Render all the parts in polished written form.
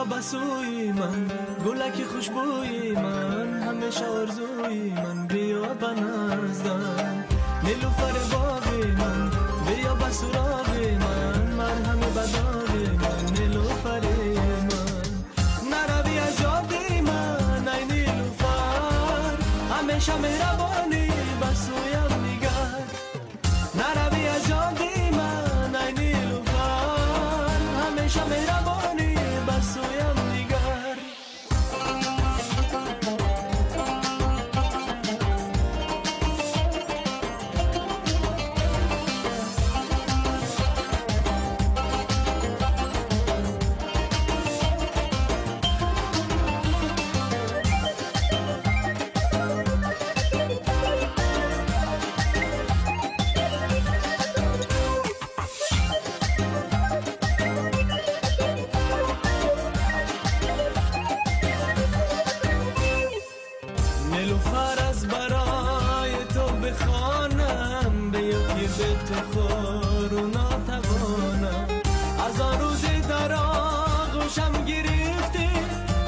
بیا بسوی من، گلک خوشبوی من، همیشه آرزوی من، بیا بنزدم نیلوفر باغی من، بیا بسراغی من، مرهم بداغی من، نیلوفر من. نروی از یادی من ای نیلوفر، همیشه مهربانی بسویم نگر. نروی از یادی من ای نیلوفر، همیشه مهربانی بسویم نگر. نیلوفر از برای تو بخوانم، بیا که به تو خور و ناتوانم. از آن روزی در آغوشم گرفتی،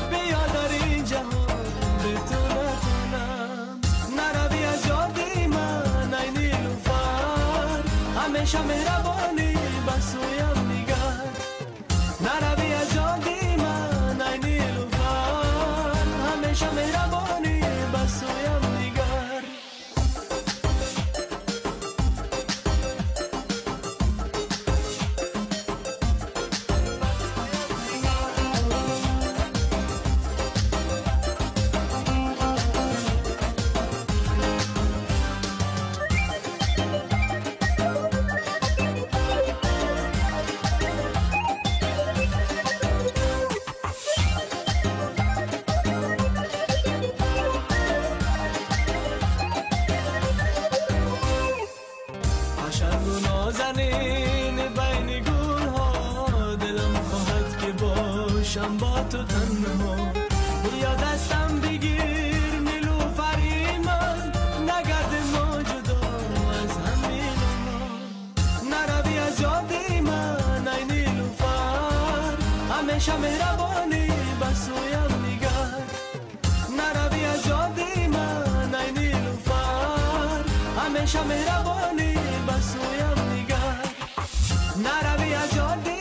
بیا در این جهان به تو نتونم. نروی از یادی من ای نیلوفر، همیشه مهربانی بسویم نگر. نروی از یادی من ای نیلوفر، همیشه مهربانی بسویم نگر. شب و نازنین بین گل ها، دلم خواهد که باشم با تو تنها. بیا دستم بگیر نیلوفری من، نگرد ما جدا از همین ما. نروی از یادی من ای نیلوفر، همیشه مهربانی بسویم نگر. نروی از یادی من ای نیلوفر، همیشه مهربانی بسویم نگر. نروی از یادی